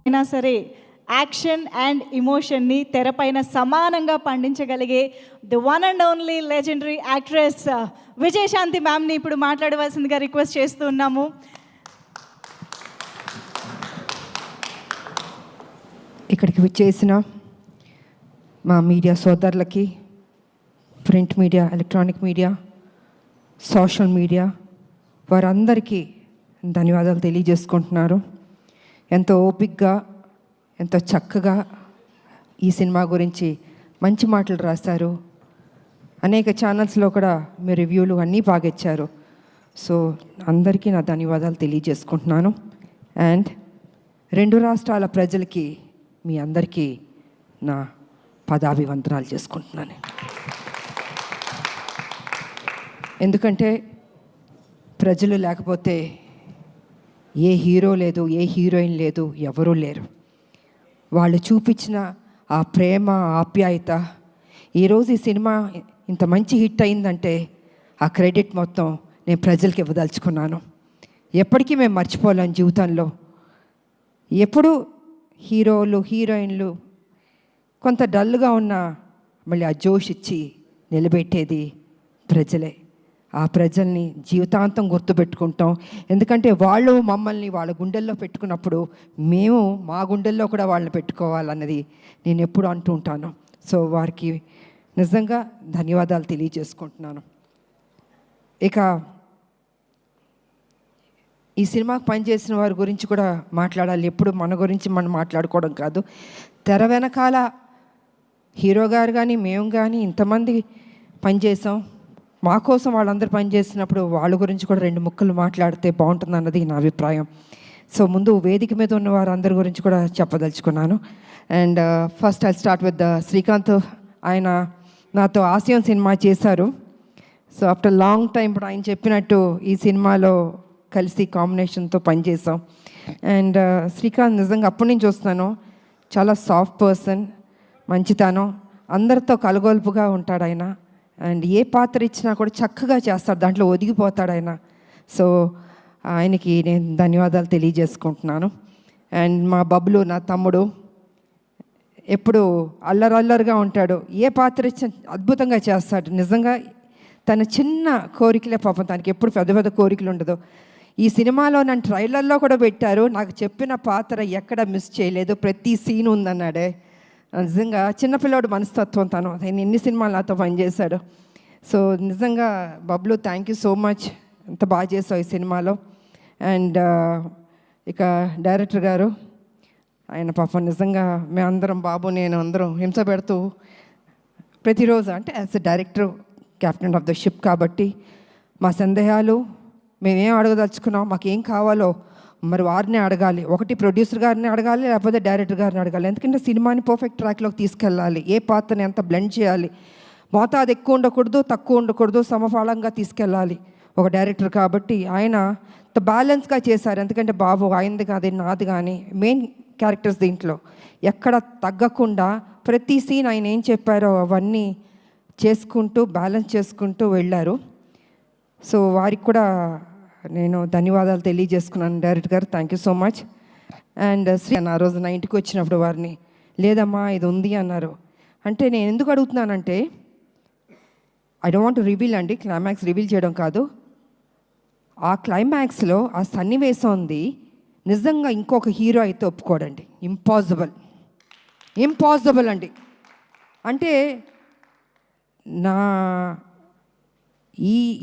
అయినా సరే action and ఇమోషన్ని తెరపైన సమానంగా పండించగలిగే the one and only legendary actress Vijayashanti మ్యామ్ని ఇప్పుడు మాట్లాడవలసిందిగా రిక్వెస్ట్ చేస్తూ ఉన్నాము. ఇక్కడికి విచ్చేసిన మా మీడియా సోదరులకి, print media, electronic media, social media వారందరికీ ధన్యవాదాలు తెలియజేసుకుంటున్నారు. ఎంతో ఓపికగా, ఎంతో చక్కగా ఈ సినిమా గురించి మంచి మాటలు రాశారు. అనేక ఛానల్స్లో కూడా మీ రివ్యూలు అన్నీ బాగా ఇచ్చారు. సో అందరికీ నా ధన్యవాదాలు తెలియజేసుకుంటున్నాను. అండ్ 2 రాష్ట్రాల ప్రజలకి మీ అందరికీ నా పదాభివందనాలు చేసుకుంటున్నాను. ఎందుకంటే ప్రజలు లేకపోతే ఏ హీరో లేదు, ఏ హీరోయిన్ లేదు, ఎవరూ లేరు. వాళ్ళు చూపించిన ఆ ప్రేమ, ఆప్యాయత, ఈరోజు ఈ సినిమా ఇంత మంచి హిట్ అయిందంటే ఆ క్రెడిట్ మొత్తం నేను ప్రజలకి ఇవ్వదలుచుకున్నాను. ఎప్పటికీ మేము మర్చిపోలేం జీవితంలో. ఎప్పుడు హీరోలు, హీరోయిన్లు కొంత డల్గా ఉన్నా మళ్ళీ ఆ జోష్ ఇచ్చి నిలబెట్టేది ప్రజలే. ఆ ప్రజల్ని జీవితాంతం గుర్తుపెట్టుకుంటాం. ఎందుకంటే వాళ్ళు మమ్మల్ని వాళ్ళ గుండెల్లో పెట్టుకున్నప్పుడు మేము మా గుండెల్లో కూడా వాళ్ళని పెట్టుకోవాలన్నది నేను ఎప్పుడు అంటూ ఉంటాను. సో వారికి నిజంగా ధన్యవాదాలు తెలియజేసుకుంటున్నాను. ఇక ఈ సినిమాకు పనిచేసిన వారి గురించి కూడా మాట్లాడాలి. ఎప్పుడు మన గురించి మనం మాట్లాడుకోవడం కాదు. తెర వెనకాల హీరో గారు కానీ మేము కానీ ఇంతమంది పనిచేసాం. మా కోసం వాళ్ళందరూ పనిచేసినప్పుడు వాళ్ళ గురించి కూడా 2 ముక్కలు మాట్లాడితే బాగుంటుంది అన్నది నా అభిప్రాయం. సో ముందు వేదిక మీద ఉన్న వారందరి గురించి కూడా చెప్పదలుచుకున్నాను. And first I start with Srikanth. ఆయన నాతో ఆసియన్ సినిమా చేశారు. సో ఆఫ్టర్ లాంగ్ టైం ఇప్పుడు ఆయన చెప్పినట్టు ఈ సినిమాలో కలిసి కాంబినేషన్తో పనిచేసాం. అండ్ శ్రీకాంత్ నిజంగా అప్పటి నుంచి వస్తాను. చాలా సాఫ్ట్ పర్సన్, మంచితనం, అందరితో కలగొల్పుగా ఉంటాడు ఆయన. అండ్ ఏ పాత్ర ఇచ్చినా కూడా చక్కగా చేస్తాడు, దాంట్లో ఒదిగిపోతాడు ఆయన. సో ఆయనకి నేను ధన్యవాదాలు తెలియజేసుకుంటున్నాను. అండ్ మా బబ్లు, నా తమ్ముడు, ఎప్పుడు అల్లరల్లరిగా ఉంటాడు. ఏ పాత్ర ఇచ్చినా అద్భుతంగా చేస్తాడు. నిజంగా తన చిన్న కోరికలే పాపం, తనకి ఎప్పుడు పెద్ద పెద్ద కోరికలు ఉండదు. ఈ సినిమాలో నన్ను ట్రైలర్లో కూడా పెట్టారు. నాకు చెప్పిన పాత్ర ఎక్కడ మిస్ చేయలేదు, ప్రతి సీన్ ఉందన్నాడే. నిజంగా చిన్నపిల్లాడు మనస్తత్వం తను. ఆయన ఎన్ని సినిమాలు నాతో పనిచేశాడు. సో నిజంగా Bablu, thank you so much, ఎంత బాగా చేసావు ఈ సినిమాలో. అండ్ ఇక డైరెక్టర్ గారు, ఆయన పాపం నిజంగా మేమందరం, బాబు నేను అందరం హింస పెడుతూ ప్రతిరోజు, అంటే as a director, captain of the ship కాబట్టి మా సందేహాలు, మేమేం అడగదలుచుకున్నాం, మాకేం కావాలో మరి వారిని అడగాలి. ఒకటి ప్రొడ్యూసర్ గారిని అడగాలి, లేకపోతే డైరెక్టర్ గారిని అడగాలి. ఎందుకంటే సినిమాని పర్ఫెక్ట్ ట్రాక్లోకి తీసుకెళ్ళాలి. ఏ పాత్రని ఎంత బ్లెండ్ చేయాలి, మోతాదు ఎక్కువ ఉండకూడదు, తక్కువ ఉండకూడదు, సమఫలంగా తీసుకెళ్ళాలి ఒక డైరెక్టర్. కాబట్టి ఆయన బ్యాలెన్స్గా చేశారు. ఎందుకంటే బాబు ఆయనది కాదు, నాది కానీ మెయిన్ క్యారెక్టర్స్ దీంట్లో ఎక్కడ తగ్గకుండా ప్రతి సీన్ ఆయన ఏం చెప్పారో అవన్నీ చేసుకుంటూ బ్యాలెన్స్ చేసుకుంటూ వెళ్ళారు. సో వారికి కూడా నేను ధన్యవాదాలు తెలియజేసుకున్నాను. డైరెక్టర్ గారు, thank you so much. And ఆ రోజు నా ఇంటికి వచ్చినప్పుడు వారిని, లేదమ్మా ఇది ఉంది అన్నారు. అంటే నేను ఎందుకు అడుగుతున్నానంటే, I don't want to reveal అండి, క్లైమాక్స్ రివీల్ చేయడం కాదు. ఆ క్లైమాక్స్లో ఆ సన్నివేశం ఉంది, నిజంగా ఇంకొక హీరో అయితే ఒప్పుకోడండి. ఇంపాసిబుల్ అండి. అంటే నా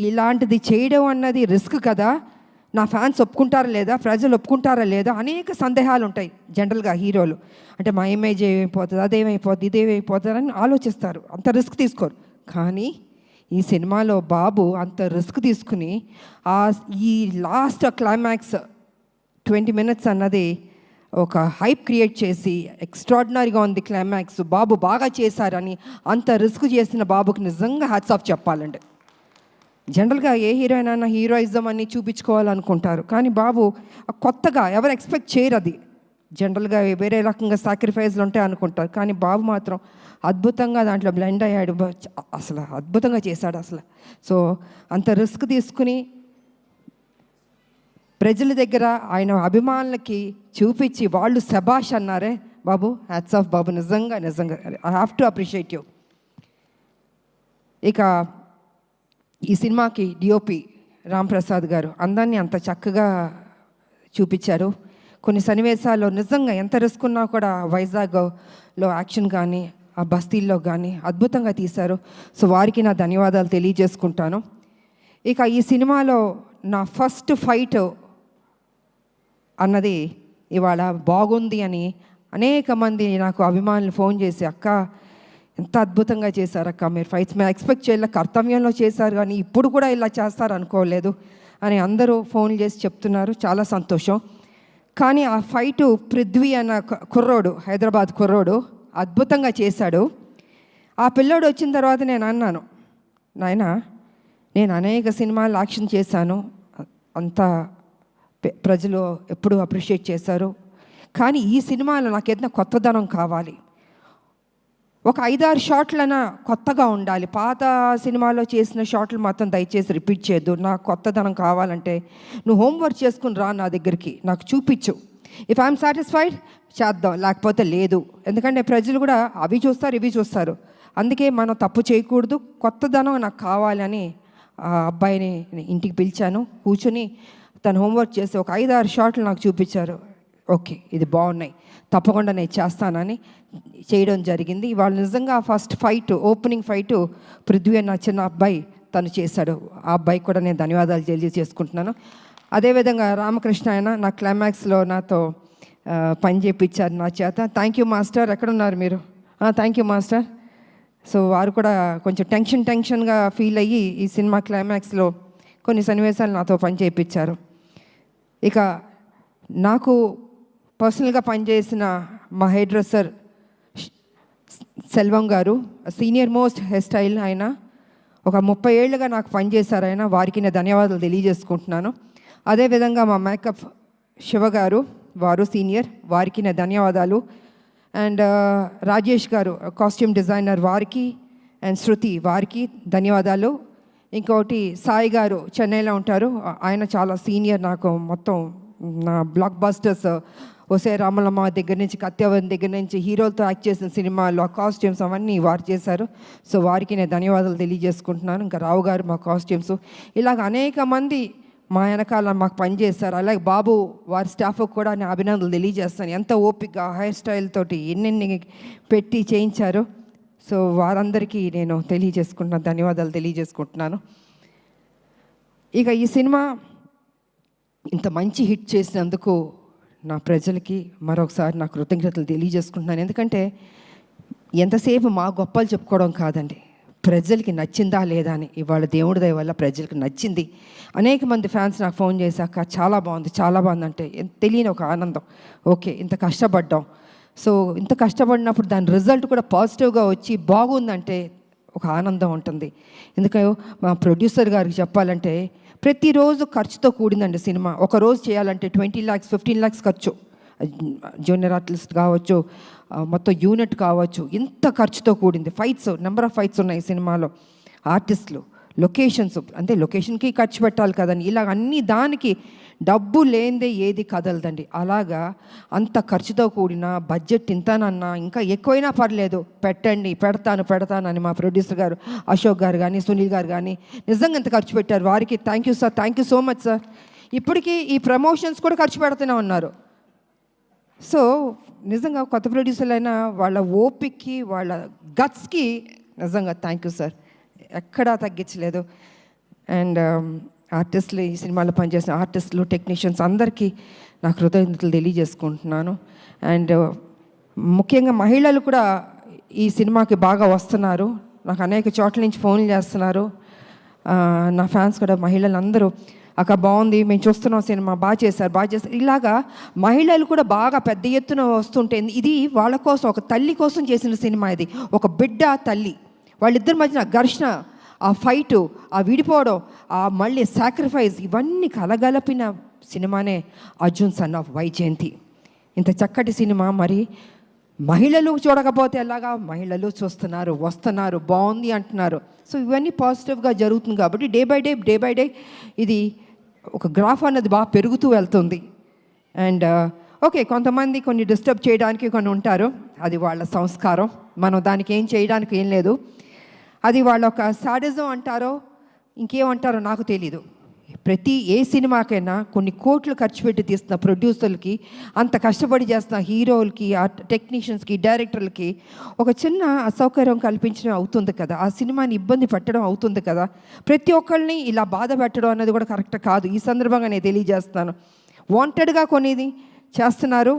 ఇలాంటిది చేయడం అన్నది రిస్క్ కదా. నా ఫ్యాన్స్ ఒప్పుకుంటారా లేదా, ప్రజలు ఒప్పుకుంటారా లేదా, అనేక సందేహాలు ఉంటాయి జనరల్గా హీరోలు. అంటే మా ఇమేజ్ ఏమైపోతుంది, అదేమైపోతుంది, ఇదేమైపోతుంది అని ఆలోచిస్తారు, అంత రిస్క్ తీసుకోరు. కానీ ఈ సినిమాలో బాబు అంత రిస్క్ తీసుకుని ఈ లాస్ట్ క్లైమాక్స్ 20 minutes అన్నది ఒక హైప్ క్రియేట్ చేసి ఎక్స్ట్రాడినరీగా ఉంది క్లైమాక్స్, బాబు బాగా చేశారని అంత రిస్క్ చేసిన బాబుకి నిజంగా హ్యాట్స్ ఆఫ్ చెప్పాలండి. జనరల్గా ఏ హీరోయిన్ అయినా హీరోయిజం అన్నీ చూపించుకోవాలనుకుంటారు, కానీ బాబు కొత్తగా ఎవరు ఎక్స్పెక్ట్ చేయరు. అది జనరల్గా వేరే రకంగా సాక్రిఫైస్లు ఉంటాయి అనుకుంటారు, కానీ బాబు మాత్రం అద్భుతంగా దాంట్లో బ్లెండ్ అయ్యాడు. అసలు అద్భుతంగా చేశాడు అసలు. సో అంత రిస్క్ తీసుకుని ప్రజల దగ్గర ఆయన అభిమానులకి చూపించి వాళ్ళు శబాష్ అన్నారే బాబు, హ్యాట్స్ ఆఫ్ బాబు, నిజంగా నిజంగా I have to appreciate you. ఇక ఈ సినిమాకి డిఓపి రాంప్రసాద్ గారు అందాన్ని అంత చక్కగా చూపించారు. కొన్ని సన్నివేశాల్లో నిజంగా ఎంత రిస్క్ ఉన్నా కూడా వైజాగ్లో యాక్షన్ కానీ ఆ బస్తీల్లో కానీ అద్భుతంగా తీశారు. సో వారికి నా ధన్యవాదాలు తెలియజేసుకుంటాను. ఇక ఈ సినిమాలో నా ఫస్ట్ ఫైట్ అన్నది ఇవాళ బాగుంది అని అనేక మంది నాకు అభిమానులు ఫోన్ చేసి, అక్క ఎంత అద్భుతంగా చేశారు అక్క, మీరు ఫైట్స్ మేము ఎక్స్పెక్ట్ చేయలే, కర్తవ్యంలో చేశారు కానీ ఇప్పుడు కూడా ఇలా చేస్తారు అనుకోలేదు అని అందరూ ఫోన్లు చేసి చెప్తున్నారు. చాలా సంతోషం. కానీ ఆ ఫైటు పృథ్వీ అన్న కుర్రోడు, హైదరాబాద్ కుర్రోడు అద్భుతంగా చేశాడు. ఆ పిల్లోడు వచ్చిన తర్వాత నేను అన్నాను, నాయనా నేను అనేక సినిమాలు యాక్షన్ చేశాను, అంతా ప్రజలు ఎప్పుడూ అప్రిషియేట్ చేశారు, కానీ ఈ సినిమాలో నాకు ఏదైనా కొత్తదనం కావాలి, ఒక 5-6 షాట్లైనా కొత్తగా ఉండాలి, పాత సినిమాలో చేసిన షాట్లు మాత్రం దయచేసి రిపీట్ చేయొద్దు, నాకు కొత్తదనం కావాలంటే నువ్వు హోంవర్క్ చేసుకుని రా నా దగ్గరికి, నాకు చూపించు, ఇఫ్ ఐఎమ్ సాటిస్ఫైడ్ చేద్దాం, లేకపోతే లేదు. ఎందుకంటే ప్రజలు కూడా అవి చూస్తారు ఇవి చూస్తారు, అందుకే మనం తప్పు చేయకూడదు, కొత్తదనం నాకు కావాలని ఆ అబ్బాయిని ఇంటికి పిలిచాను. కూర్చొని తను హోంవర్క్ చేసి ఒక 5-6 షాట్లు నాకు చూపించారు. ఓకే ఇది బాగున్నాయి, తప్పకుండా నేను చేస్తానని చేయడం జరిగింది. ఇవాళ నిజంగా first fight, opening fight Prithvi అన్న చిన్న అబ్బాయి తను చేశాడు. ఆ అబ్బాయికి కూడా నేను ధన్యవాదాలు తెలియజేసుకుంటున్నాను. అదేవిధంగా రామకృష్ణ ఆయన నా క్లైమాక్స్లో నాతో పని చేయించారు నా చేత. Thank you master. ఎక్కడున్నారు మీరు? Thank you master. సో వారు కూడా కొంచెం టెన్షన్గా ఫీల్ అయ్యి ఈ సినిమా క్లైమాక్స్లో కొన్ని సన్నివేశాలు నాతో పని చేయించారు. ఇక నాకు పర్సనల్గా పనిచేసిన మా హెయిర్ డ్రెస్సర్ సెల్వం గారు, సీనియర్ మోస్ట్ హెయిర్ స్టైల్ ఆయన, ఒక 30 ఏళ్ళుగా నాకు పనిచేశారు ఆయన, వారికి నేను ధన్యవాదాలు తెలియజేసుకుంటున్నాను. అదేవిధంగా మా మేకప్ శివ గారు, వారు సీనియర్, వారికి నా ధన్యవాదాలు. అండ్ రాజేష్ గారు కాస్ట్యూమ్ డిజైనర్, వారికి, అండ్ శృతి వారికి ధన్యవాదాలు. ఇంకోటి సాయి గారు చెన్నైలో ఉంటారు, ఆయన చాలా సీనియర్, నాకు మొత్తం నా బ్లాక్ బస్టర్స్ ఒసే రామలమ్మ దగ్గర నుంచి కత్యవన్ దగ్గర నుంచి హీరోలతో యాక్ట్ చేసిన సినిమాల్లో ఆ కాస్ట్యూమ్స్ అవన్నీ వారు చేశారు. సో వారికి నేను ధన్యవాదాలు తెలియజేసుకుంటున్నాను. ఇంకా రావు గారు మా కాస్ట్యూమ్స్, ఇలాగ అనేక మంది మా వెనకాల మాకు పనిచేస్తారు. అలాగే బాబు వారి స్టాఫ్కి కూడా నేను అభినందనలు తెలియజేస్తాను. ఎంత ఓపిక హెయిర్ స్టైల్ తోటి ఎన్నెన్ని పెట్టి చేయించారు. సో వారందరికీ నేను తెలియజేసుకుంటున్నాను, ధన్యవాదాలు తెలియజేసుకుంటున్నాను. ఇక ఈ సినిమా ఇంత మంచి హిట్ చేసినందుకు నా ప్రజలకి మరొకసారి నా కృతజ్ఞతలు తెలియజేసుకుంటున్నాను. ఎందుకంటే ఎంతసేపు మా గొప్పలు చెప్పుకోవడం కాదండి, ప్రజలకి నచ్చిందా లేదా అని. ఇవాళ దేవుడి దయ వల్ల ప్రజలకు నచ్చింది. అనేక మంది ఫ్యాన్స్ నాకు ఫోన్ చేశాక చాలా బాగుంది చాలా బాగుంది అంటే తెలియని ఒక ఆనందం. ఓకే ఇంత కష్టపడ్డాం, సో ఇంత కష్టపడినప్పుడు దాని రిజల్ట్ కూడా పాజిటివ్గా వచ్చి బాగుందంటే ఒక ఆనందం ఉంటుంది. ఎందుకంటే మా ప్రొడ్యూసర్ గారికి చెప్పాలంటే ప్రతిరోజు ఖర్చుతో కూడిందండి సినిమా. ఒకరోజు చేయాలంటే 20 lakhs 15 lakhs ఖర్చు, జూనియర్ ఆర్టిస్ట్ కావచ్చు, మొత్తం యూనిట్ కావచ్చు, ఇంత ఖర్చుతో కూడింది. ఫైట్స్, నెంబర్ ఆఫ్ ఫైట్స్ ఉన్నాయి సినిమాలో, ఆర్టిస్టులు, లొకేషన్స్, అంటే లొకేషన్కి ఖర్చు పెట్టాలి కదండి. ఇలాగ అన్ని దానికి డబ్బు లేనిదే ఏది కదలదండి. అలాగా అంత ఖర్చుతో కూడిన బడ్జెట్ ఇంతనన్నా ఇంకా ఎక్కువైనా పర్లేదు పెట్టండి, పెడతాను అని మా ప్రొడ్యూసర్ గారు అశోక్ గారు కానీ సునీల్ గారు కానీ నిజంగా ఎంత ఖర్చు పెట్టారు. వారికి thank you sir, thank you so much sir. ఇప్పటికీ ఈ ప్రమోషన్స్ కూడా ఖర్చు పెడుతూనే ఉన్నారు. సో నిజంగా కొత్త ప్రొడ్యూసర్లు అయినా వాళ్ళ ఓపిక్కి వాళ్ళ గట్స్కి నిజంగా థ్యాంక్ యూ సార్, ఎక్కడా తగ్గించలేదు. అండ్ ఆర్టిస్టులు, ఈ సినిమాలో పనిచేసిన ఆర్టిస్టులు, టెక్నీషియన్స్ అందరికీ నా కృతజ్ఞతలు తెలియజేసుకుంటున్నాను. అండ్ ముఖ్యంగా మహిళలు కూడా ఈ సినిమాకి బాగా వస్తున్నారు. నాకు అనేక చోట్ల నుంచి ఫోన్లు చేస్తున్నారు నా ఫ్యాన్స్ కూడా. మహిళలు అందరూ అక్క బాగుంది, మేము చూస్తున్నాం సినిమా, బాగా చేశారు. ఇలాగా మహిళలు కూడా బాగా పెద్ద ఎత్తున వస్తుంటే ఇది వాళ్ళ కోసం, ఒక తల్లి కోసం చేసిన సినిమా ఇది. ఒక బిడ్డ తల్లి వాళ్ళిద్దరి మధ్యన ఘర్షణ, ఆ ఫైటు, ఆ విడిపోవడం, ఆ మళ్ళీ సాక్రిఫైస్, ఇవన్నీ కలగలిపిన సినిమానే అర్జున్ సన్ ఆఫ్ వైజయంతి. ఇంత చక్కటి సినిమా మరి మహిళలు చూడకపోతే ఎలాగా, మహిళలు చూస్తున్నారు, వస్తున్నారు, బాగుంది అంటున్నారు. సో ఇవన్నీ పాజిటివ్గా జరుగుతుంది కాబట్టి డే బై డే ఇది ఒక గ్రాఫ్ అన్నది బాగా పెరుగుతూ వెళ్తుంది. అండ్ ఓకే, కొంతమంది కొన్ని డిస్టర్బ్ చేయడానికి కొన్ని ఉంటారు, అది వాళ్ళ సంస్కారం, మనం దానికి ఏం చేయడానికి ఏం లేదు. అది వాళ్ళ ఒక సాడిజం అంటారో ఇంకేమంటారో నాకు తెలీదు. ప్రతి ఏ సినిమాకైనా కొన్ని కోట్లు ఖర్చు పెట్టి తీస్తున్న ప్రొడ్యూసర్లకి, అంత కష్టపడి చేస్తున్న హీరోలకి, ఆ టెక్నీషియన్స్కి, డైరెక్టర్లకి ఒక చిన్న అసౌకర్యం కల్పించడం అవుతుంది కదా, ఆ సినిమాని ఇబ్బంది పెట్టడం అవుతుంది కదా. ప్రతి ఒక్కరిని ఇలా బాధ పెట్టడం అన్నది కూడా కరెక్ట్ కాదు. ఈ సందర్భంగా నేను తెలియజేస్తాను, వాంటెడ్గా కొనేది చేస్తున్నారు,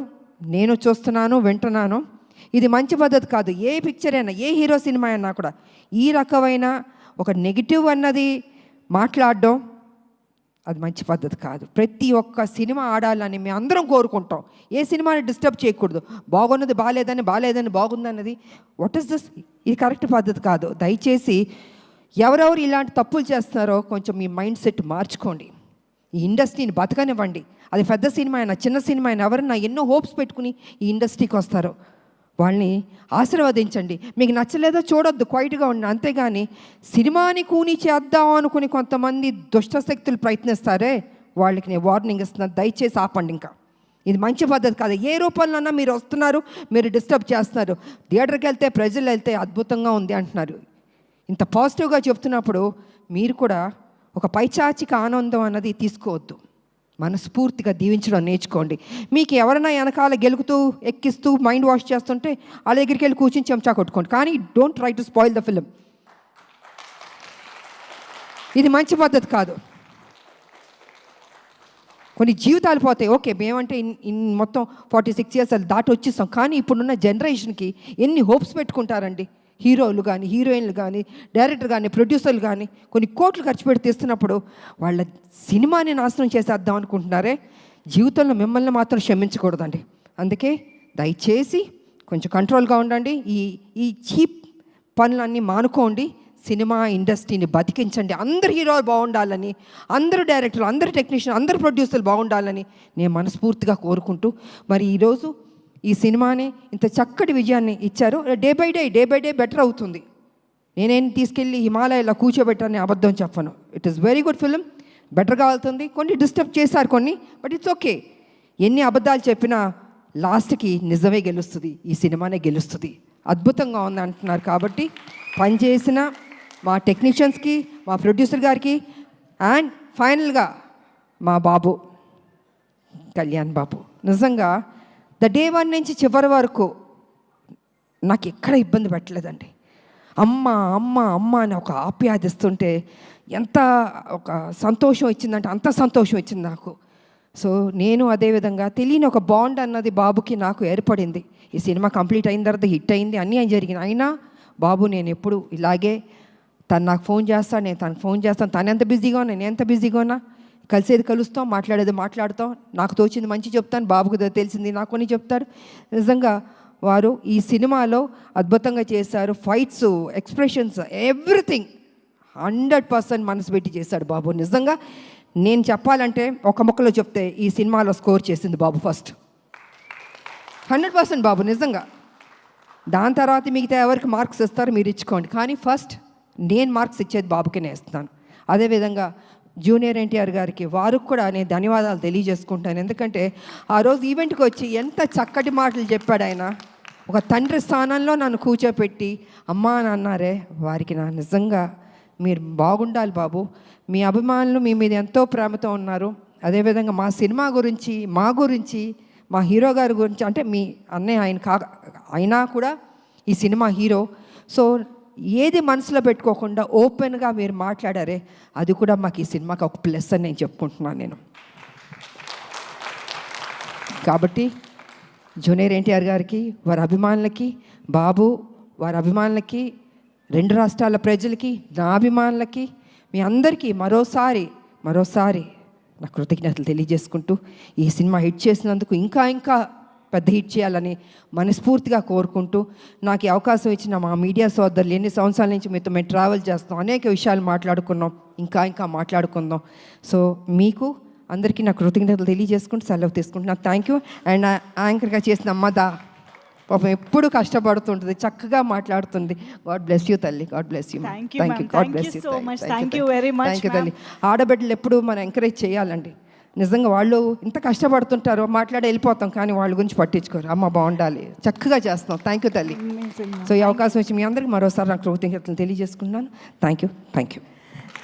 నేను చూస్తున్నాను, వింటున్నాను. ఇది మంచి పద్ధతి కాదు. ఏ పిక్చర్ అయినా, ఏ హీరో సినిమా అయినా కూడా ఈ రకమైన ఒక నెగిటివ్ అన్నది మాట్లాడడం అది మంచి పద్ధతి కాదు. ప్రతి ఒక్క సినిమా ఆడాలని మేము అందరం కోరుకుంటాం. ఏ సినిమాని డిస్టర్బ్ చేయకూడదు. బాగున్నది బాగాలేదని బాగుందన్నది వాట్ ఈస్ దిస్? ఇది కరెక్ట్ పద్ధతి కాదు. దయచేసి ఎవరెవరు ఇలాంటి తప్పులు చేస్తున్నారో కొంచెం మీ మైండ్ సెట్ మార్చుకోండి. ఈ ఇండస్ట్రీని బతకనివ్వండి. అది పెద్ద సినిమా అయినా చిన్న సినిమా అయినా, ఎవరన్నా ఎన్నో హోప్స్ పెట్టుకుని ఈ ఇండస్ట్రీకి వస్తారో వాళ్ళని ఆశీర్వదించండి. మీకు నచ్చలేదో చూడొద్దు, క్వైట్గా ఉండండి. అంతేగాని సినిమాని కూని చేద్దాం అనుకుని కొంతమంది దుష్టశక్తులు ప్రయత్నిస్తారే, వాళ్ళకి నేను వార్నింగ్ ఇస్తున్నాను, దయచేసి ఆపండి. ఇంకా ఇది మంచి పద్ధతి కాదు. ఏ రూపంలోనన్నా మీరు వస్తున్నారు, మీరు డిస్టర్బ్ చేస్తున్నారు. థియేటర్కి వెళ్తే, ప్రజలు వెళ్తే అద్భుతంగా ఉంది అంటున్నారు. ఇంత పాజిటివ్గా చెప్తున్నప్పుడు మీరు కూడా ఒక పైచాచిక ఆనందం అన్నది తీసుకోవద్దు. మనస్ఫూర్తిగా దీవించడం నేర్చుకోండి. మీకు ఎవరైనా వెనకాల గెలుకుతూ ఎక్కిస్తూ మైండ్ వాష్ చేస్తుంటే వాళ్ళ దగ్గరికి వెళ్ళి కూర్చొని చెంచా కొట్టుకోండి. కానీ don't try to spoil the film. ఇది మంచి పద్ధతి కాదు. కొన్ని జీవితాలు పోతాయి. ఓకే, మేమంటే మొత్తం 46 years దాటి వచ్చేస్తాం. కానీ ఇప్పుడున్న జనరేషన్కి ఎన్ని హోప్స్ పెట్టుకుంటారండి. హీరోలు కానీ, హీరోయిన్లు కానీ, డైరెక్టర్ కానీ, ప్రొడ్యూసర్లు కానీ కొన్ని కోట్లు ఖర్చు పెట్టి తీస్తున్నప్పుడు వాళ్ళ సినిమాని నాశనం చేసేద్దాం అనుకుంటున్నారే. జీవితంలో మిమ్మల్ని మాత్రం క్షమించకూడదండి. అందుకే దయచేసి కొంచెం కంట్రోల్గా ఉండండి. ఈ చీప్ పనులన్నీ మానుకోండి. సినిమా ఇండస్ట్రీని బతికించండి. అందరు హీరోలు బాగుండాలని, అందరు డైరెక్టర్లు, అందరు టెక్నీషియన్, అందరు ప్రొడ్యూసర్లు బాగుండాలని నేను మనస్ఫూర్తిగా కోరుకుంటూ, మరి ఈరోజు ఈ సినిమాని ఇంత చక్కటి విజయాన్ని ఇచ్చారు. డే బై డే బెటర్ అవుతుంది. నేనేం తీసుకెళ్ళి హిమాలయాలో కూర్చోబెట్టాలని అబద్ధం చెప్పను. It is very good film, బెటర్గా వెళ్తుంది. కొన్ని డిస్టర్బ్ చేశారు కొన్ని, బట్ ఇట్స్ ఓకే. ఎన్ని అబద్ధాలు చెప్పినా లాస్ట్కి నిజమే గెలుస్తుంది, ఈ సినిమానే గెలుస్తుంది. అద్భుతంగా ఉంది అంటున్నారు. కాబట్టి పనిచేసిన మా టెక్నీషియన్స్కి, మా ప్రొడ్యూసర్ గారికి, అండ్ ఫైనల్గా మా బాబు కళ్యాణ్ బాబు, నిజంగా ద డే 1 నుంచి చివరి వరకు నాకు ఎక్కడ ఇబ్బంది పెట్టలేదండి. అమ్మ అమ్మ అమ్మ అని ఒక ఆప్యాదిస్తుంటే ఎంత ఒక సంతోషం ఇచ్చిందంటే అంత సంతోషం ఇచ్చింది నాకు. సో నేను అదేవిధంగా తెలియని ఒక బాండ్ అన్నది బాబుకి నాకు ఏర్పడింది. ఈ సినిమా కంప్లీట్ అయిన తర్వాత హిట్ అయింది, అన్నీ జరిగినాయి. అయినా బాబు నేను ఎప్పుడు ఇలాగే, తను నాకు ఫోన్ చేస్తాను, నేను తనకు ఫోన్ చేస్తాను. తను ఎంత బిజీగా ఉన్నా, నేను ఎంత బిజీగా ఉన్నా, కలిసేది కలుస్తాం, మాట్లాడేది మాట్లాడతాం. నాకు తోచింది మంచి చెప్తాను, బాబుకు తెలిసింది నాకు కొన్ని చెప్తారు. నిజంగా వారు ఈ సినిమాలో అద్భుతంగా చేశారు. ఫైట్స్, ఎక్స్ప్రెషన్స్, ఎవ్రీథింగ్ 100% మనసు పెట్టి చేశాడు బాబు. నిజంగా నేను చెప్పాలంటే ఒక ముక్కలో చెప్తే ఈ సినిమాలో స్కోర్ చేసింది బాబు ఫస్ట్. 100% బాబు నిజంగా. దాని తర్వాత మిగతా ఎవరికి మార్క్స్ ఇస్తారో మీరు ఇచ్చుకోండి, కానీ ఫస్ట్ నేను మార్క్స్ ఇచ్చేది బాబుకి నేను ఇస్తాను. అదేవిధంగా జూనియర్ ఎన్టీఆర్ గారికి, వారికి కూడా నేను ధన్యవాదాలు తెలియజేసుకుంటాను. ఎందుకంటే ఆ రోజు ఈవెంట్కి వచ్చి ఎంత చక్కటి మాటలు చెప్పాడు ఆయన. ఒక తండ్రి స్థానంలో నన్ను కూర్చోపెట్టి అమ్మా అని అన్నారే, వారికి నా నిజంగా మీరు బాగుండాలి బాబు. మీ అభిమానులు మీ మీద ఎంతో ప్రేమతో ఉన్నారు. అదేవిధంగా మా సినిమా గురించి, మా గురించి, మా హీరో గారి గురించి, అంటే మీ అన్నయ్య ఆయన అయినా కూడా ఈ సినిమా హీరో. సో ఏది మనసులో పెట్టుకోకుండా ఓపెన్గా మీరు మాట్లాడారే, అది కూడా మాకు ఈ సినిమాకి ఒక ప్లస్ అని నేను చెప్పుకుంటున్నాను నేను. కాబట్టి జూనియర్ ఎన్టీఆర్ గారికి, వారి అభిమానులకి, బాబు వారి అభిమానులకి, 2 రాష్ట్రాల ప్రజలకి, నా అభిమానులకి, మీ అందరికీ మరోసారి నా కృతజ్ఞతలు తెలియజేసుకుంటూ, ఈ సినిమా హిట్ చేసినందుకు ఇంకా పెద్ద హిట్ చేయాలని మనస్ఫూర్తిగా కోరుకుంటూ, నాకు ఈ అవకాశం ఇచ్చిన మా మీడియా సోదరులు, ఎన్ని సంవత్సరాల నుంచి మీతో మేము ట్రావెల్ చేస్తాం, అనేక విషయాలు మాట్లాడుకున్నాం, ఇంకా మాట్లాడుకుందాం. సో మీకు అందరికీ నా కృతజ్ఞతలు తెలియజేసుకుంటూ సెలవు తీసుకుంటున్నాను. Thank you. అండ్ యాంకర్గా చేసిన అమ్మదా పాపం ఎప్పుడు కష్టపడుతుంటుంది, చక్కగా మాట్లాడుతుంది. గాడ్ బ్లెస్ యూ తల్లి, God bless you. Thank you, ma'am. Thank you so much. Thank you very much, thank you తల్లి. ఆడబిడ్డలు ఎప్పుడు మనం ఎంకరేజ్ చేయాలండి. నిజంగా వాళ్ళు ఇంత కష్టపడుతుంటారో మాట్లాడి వెళ్ళిపోతాం, కానీ వాళ్ళ గురించి పట్టించుకోరు. అమ్మ బాగుండాలి, చక్కగా చేస్తున్నాం. థ్యాంక్ యూ తల్లి. Amazing, ma'am. సో ఈ అవకాశం వచ్చి మీ అందరికీ మరోసారి నాకు కృతజ్ఞతలు తెలియజేసుకున్నాను. Thank you.